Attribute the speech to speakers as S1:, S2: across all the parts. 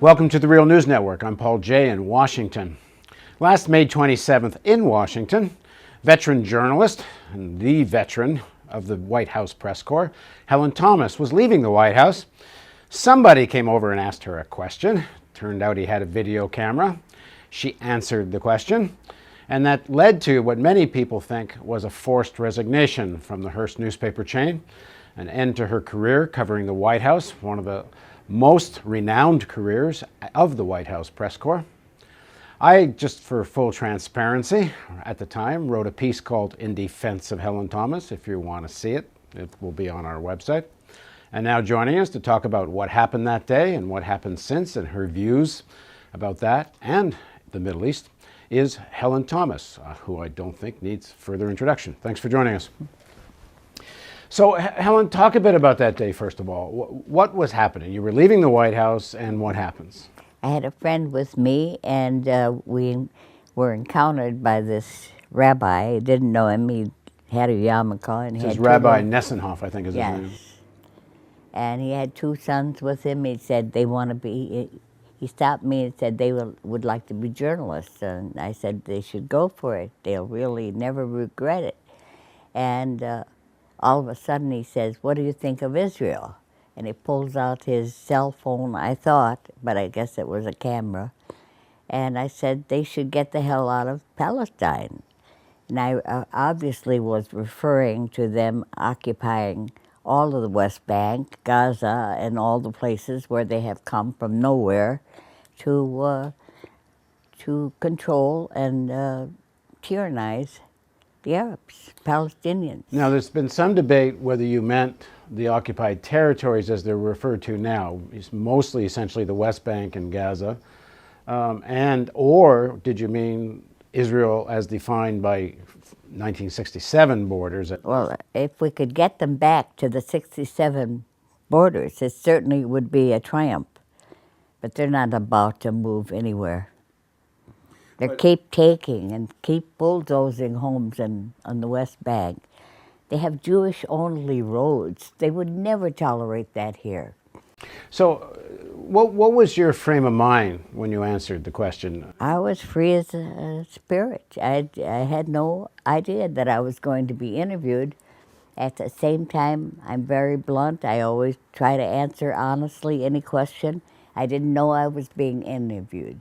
S1: Welcome to the Real News Network. I'm Paul Jay in Washington. Last May 27th in Washington, veteran journalist and the veteran of the White House press corps, Helen Thomas, was leaving the White House. Somebody came over and asked her a question. Turned out he had a video camera. She answered the question, and that led to what many people think was a forced resignation from the Hearst newspaper chain, an end to her career covering the White House, one of the most renowned careers of the White House press corps. I, just for full transparency, at the time wrote a piece called In Defense of Helen Thomas. If you want to see it, it will be on our website. And now joining us to talk about what happened that day and what happened since and her views about that and the Middle East is Helen Thomas, who I don't think needs further introduction. Thanks for joining us. So, Helen, talk a bit about that day, first of all. What was happening? You were leaving the White House, and what happens?
S2: I had a friend with me, and we were encountered by this rabbi. I didn't know him. He had a yarmulke. And
S1: This is Rabbi Nessenhoff, I think is his
S2: yes.
S1: name.
S2: And he had two sons with him. He said they want to be, he stopped me and said they would like to be journalists. And I said they should go for it. They'll really never regret it. And all of a sudden he says, "What do you think of Israel?" And he pulls out his cell phone, I thought, but I guess it was a camera. And I said they should get the hell out of Palestine. And I obviously was referring to them occupying all of the West Bank, Gaza, and all the places where they have come from nowhere to control and tyrannize the Arabs, Palestinians.
S1: Now, there's been some debate whether you meant the occupied territories as they're referred to now. It's mostly essentially the West Bank and Gaza. Or did you mean Israel as defined by 1967 borders?
S2: Well, if we could get them back to the 67 borders, it certainly would be a triumph. But they're not about to move anywhere. They keep taking and keep bulldozing homes on the West Bank. They have Jewish-only roads. They would never tolerate that here.
S1: So what was your frame of mind when you answered the question?
S2: I was free as a spirit. I had no idea that I was going to be interviewed. At the same time, I'm very blunt. I always try to answer honestly any question. I didn't know I was being interviewed.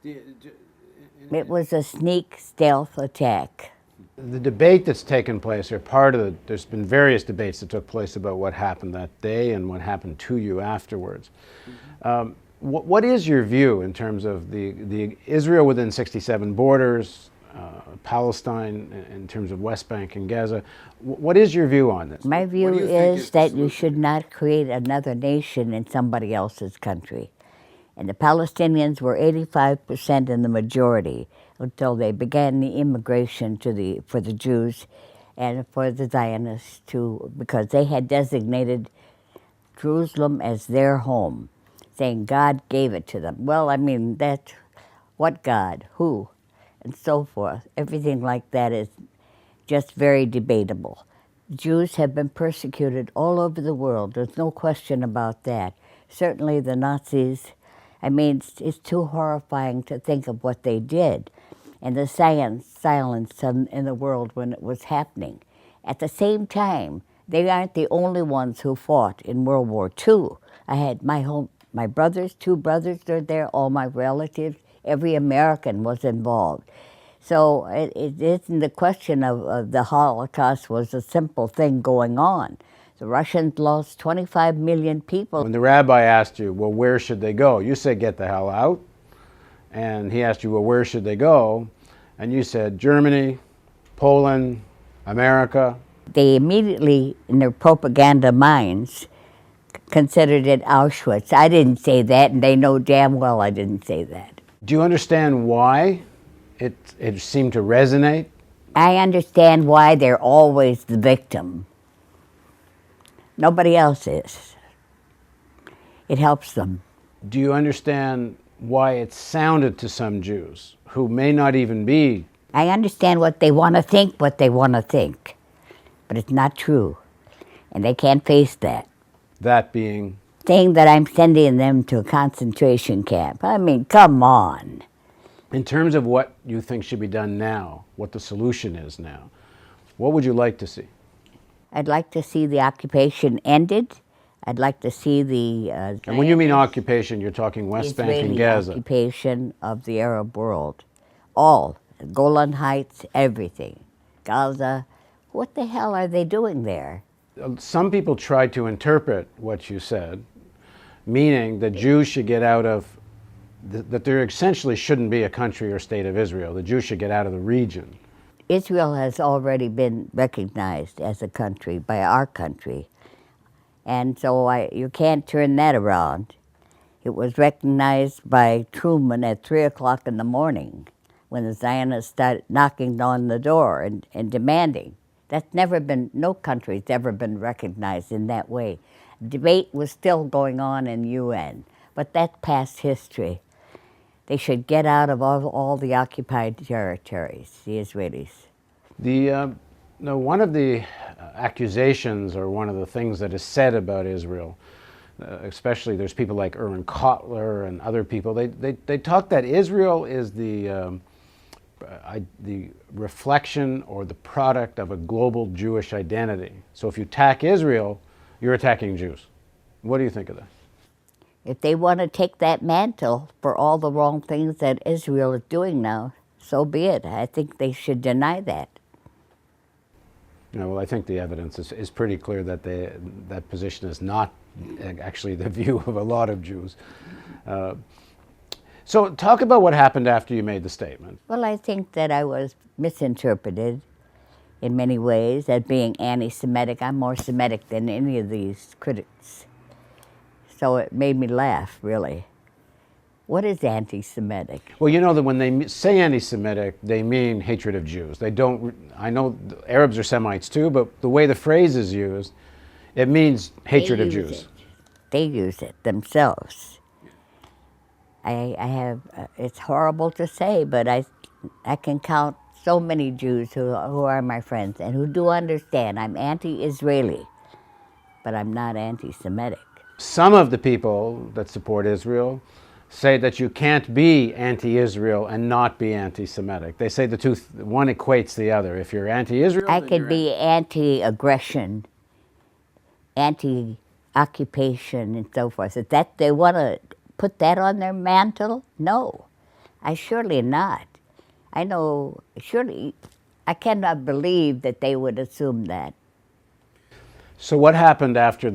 S2: It was a sneak stealth attack.
S1: The debate that's taken place, or part of it, there's been various debates that took place about what happened that day and what happened to you afterwards. What is your view in terms of the Israel within 67 borders, Palestine in terms of West Bank and Gaza? What is your view on this?
S2: My view is that you should not create another nation in somebody else's country. And the Palestinians were 85% in the majority until they began the immigration for the Jews and for the Zionists too, because they had designated Jerusalem as their home, saying God gave it to them. Well, I mean, that's what God, who, and so forth. Everything like that is just very debatable. Jews have been persecuted all over the world. There's no question about that. Certainly the Nazis. I mean, it's too horrifying to think of what they did and the silence in the world when it was happening. At the same time, they aren't the only ones who fought in World War II. I had my brothers, two brothers are there, all my relatives, every American was involved. So it isn't the question of the Holocaust was a simple thing going on. The Russians lost 25 million people.
S1: When the rabbi asked you, well, where should they go? You said, get the hell out. And he asked you, well, where should they go? And you said, Germany, Poland, America.
S2: They immediately, in their propaganda minds, considered it Auschwitz. I didn't say that, and they know damn well I didn't say that.
S1: Do you understand why it seemed to resonate?
S2: I understand why they're always the victim. Nobody else is. It helps them.
S1: Do you understand why it sounded to some Jews who may not even be?
S2: I understand what they want to think, but it's not true. And they can't face that.
S1: That being?
S2: saying that I'm sending them to a concentration camp. I mean, come on.
S1: In terms of what you think should be done now, what the solution is now, what would you like to see?
S2: I'd like to see the occupation ended. I'd like to see the
S1: And when you mean occupation, you're talking West Bank and
S2: Israeli
S1: Gaza.
S2: occupation of the Arab world. All. Golan Heights, everything. Gaza. What the hell are they doing there?
S1: Some people try to interpret what you said, meaning that Jews should get out of, that there essentially shouldn't be a country or state of Israel. The Jews should get out of the region.
S2: Israel has already been recognized as a country by our country. And so you can't turn that around. It was recognized by Truman at 3 o'clock in the morning when the Zionists started knocking on the door and demanding. That's never been, no country's ever been recognized in that way. Debate was still going on in UN, but that's past history. They should get out of all the occupied territories, the Israelis.
S1: One of the accusations, or one of the things that is said about Israel, especially there's people like Erwin Kotler and other people, they talk that Israel is the reflection or the product of a global Jewish identity. So if you attack Israel, you're attacking Jews. What do you think of that?
S2: If they want to take that mantle for all the wrong things that Israel is doing now, so be it. I think they should deny that.
S1: Well, I think the evidence is pretty clear that that position is not actually the view of a lot of Jews. So talk about what happened after you made the statement.
S2: Well, I think that I was misinterpreted in many ways as being anti-Semitic. I'm more Semitic than any of these critics. So it made me laugh, really. What is anti-Semitic?
S1: Well, you know that when they say anti-Semitic, they mean hatred of Jews. They don't, I know Arabs are Semites too, but the way the phrase is used, it means hatred of Jews.
S2: They use it themselves. I have, it's horrible to say, but I can count so many Jews who are my friends and who do understand I'm anti-Israeli, but I'm not anti-Semitic.
S1: Some of the people that support Israel say that you can't be anti-Israel and not be anti-Semitic. They say one equates the other. If you're anti-Israel,
S2: I could be anti-aggression, anti-occupation, and so forth. If that they want to put that on their mantle, no, I surely not. I know, surely, I cannot believe that they would assume that.
S1: So what happened after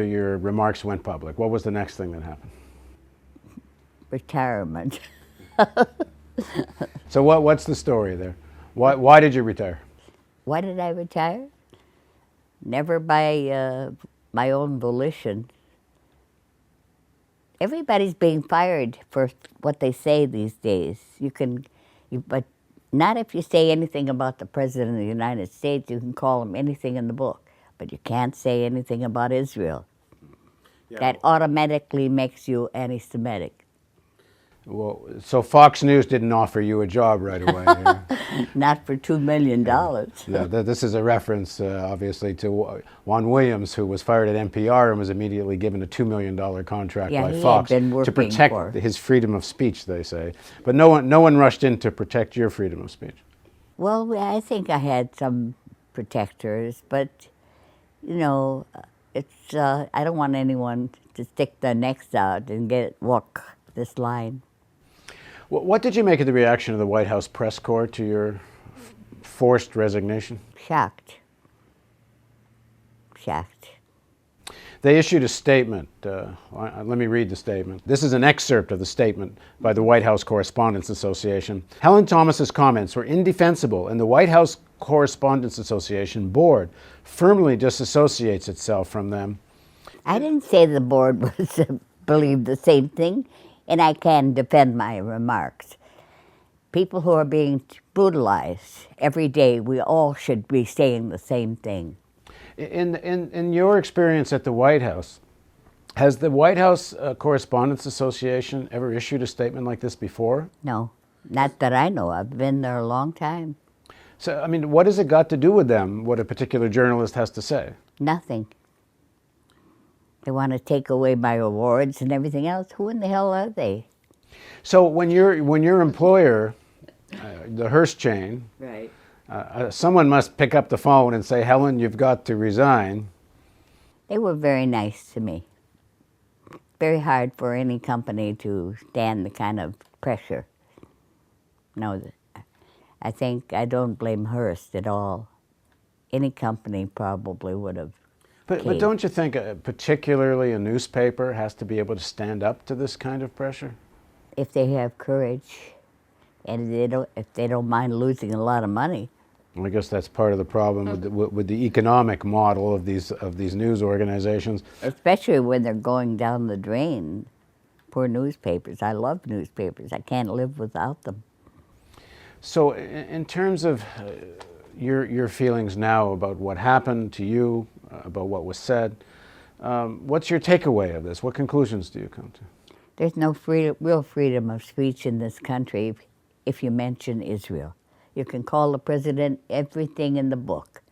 S1: your remarks went public? What was the next thing that happened?
S2: Retirement.
S1: So what's the story there? Why did you retire?
S2: Why did I retire? Never by my own volition. Everybody's being fired for what they say these days. But not if you say anything about the President of the United States. You can call him anything in the book, but you can't say anything about Israel. Yeah. That automatically makes you anti-Semitic.
S1: Well, so Fox News didn't offer you a job right away.
S2: Not for $2 million.
S1: No, this is a reference, obviously, to Juan Williams, who was fired at NPR and was immediately given a $2 million contract by Fox to protect his freedom of speech, they say. But no one rushed in to protect your freedom of speech.
S2: Well, I think I had some protectors, but, you know, it's I don't want anyone to stick their necks out and walk this line.
S1: What did you make of the reaction of the White House press corps to your forced resignation?
S2: Shocked. Shocked.
S1: They issued a statement. Let me read the statement. This is an excerpt of the statement by the White House Correspondents Association. Helen Thomas's comments were indefensible, and the White House Correspondents Association board firmly disassociates itself from them. I
S2: didn't say the board believed the same thing. And I can defend my remarks. People who are being brutalized every day, we all should be saying the same thing.
S1: In your experience at the White House, has the White House Correspondents Association ever issued a statement like this before?
S2: No, not that I know. I've been there a long time.
S1: So, I mean, what has it got to do with them, what a particular journalist has to say?
S2: Nothing. They want to take away my awards and everything else. Who in the hell are they?
S1: So when your employer, the Hearst chain,
S2: Right.
S1: someone must pick up the phone and say, Helen, you've got to resign.
S2: They were very nice to me. Very hard for any company to stand the kind of pressure. No, I don't blame Hearst at all. Any company probably would have.
S1: But don't you think particularly a newspaper has to be able to stand up to this kind of pressure?
S2: If they have courage, and if they don't mind losing a lot of money.
S1: I guess that's part of the problem with the economic model of these news organizations.
S2: Especially when they're going down the drain. Poor newspapers. I love newspapers. I can't live without them.
S1: So in terms of your feelings now about what happened to you, about what was said, what's your takeaway of this? What conclusions do you come to?
S2: There's no real freedom of speech in this country if you mention Israel. You can call the president everything in the book,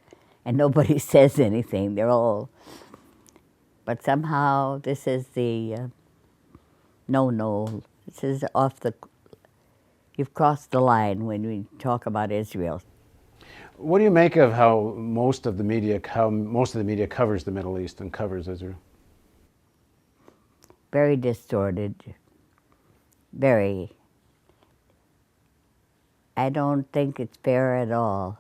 S2: and nobody says anything. They're all... But somehow this is the... no. This is off the... You've crossed the line when we talk about Israel.
S1: What do you make of how most of the media covers the Middle East and covers Israel?
S2: Very distorted. Very. I don't think it's fair at all.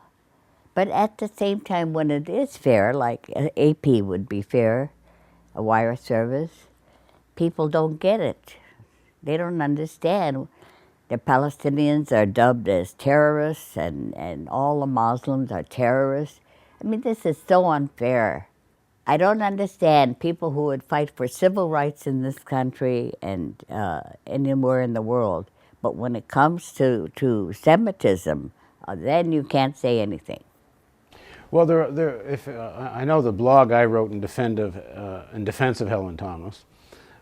S2: But at the same time, when it is fair, like AP would be fair, a wire service, people don't get it. They don't understand. The Palestinians are dubbed as terrorists, and all the Muslims are terrorists. I mean, this is so unfair. I don't understand people who would fight for civil rights in this country and anywhere in the world. But when it comes to Semitism, then you can't say anything.
S1: Well, I know the blog I wrote in defense of Helen Thomas,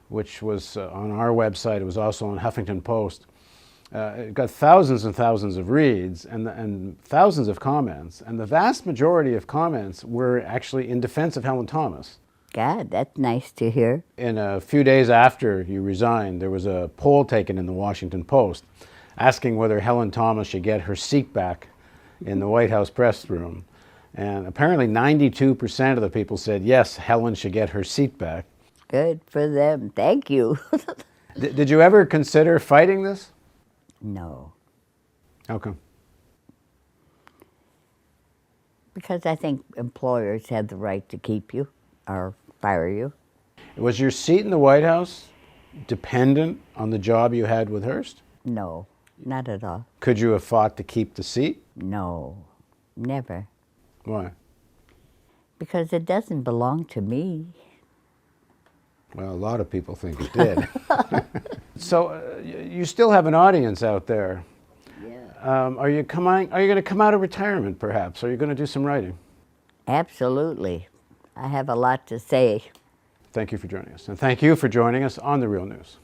S1: which was on our website. It was also on Huffington Post. It got thousands and thousands of reads and thousands of comments, and the vast majority of comments were actually in defense of Helen Thomas.
S2: God, that's nice to hear.
S1: In a few days after you resigned, there was a poll taken in the Washington Post asking whether Helen Thomas should get her seat back in the White House press room. And apparently 92% of the people said, yes, Helen should get her seat back.
S2: Good for them. Thank you.
S1: Did you ever consider fighting this?
S2: No.
S1: How come?
S2: Because I think employers have the right to keep you or fire you.
S1: Was your seat in the White House dependent on the job you had with Hearst?
S2: No, not at all.
S1: Could you have fought to keep the seat?
S2: No, never.
S1: Why?
S2: Because it doesn't belong to me.
S1: Well, a lot of people think it did. So you still have an audience out there.
S2: Yeah.
S1: Are you going to come out of retirement, perhaps? Are you going to do some writing?
S2: Absolutely. I have a lot to say.
S1: Thank you for joining us. And thank you for joining us on The Real News.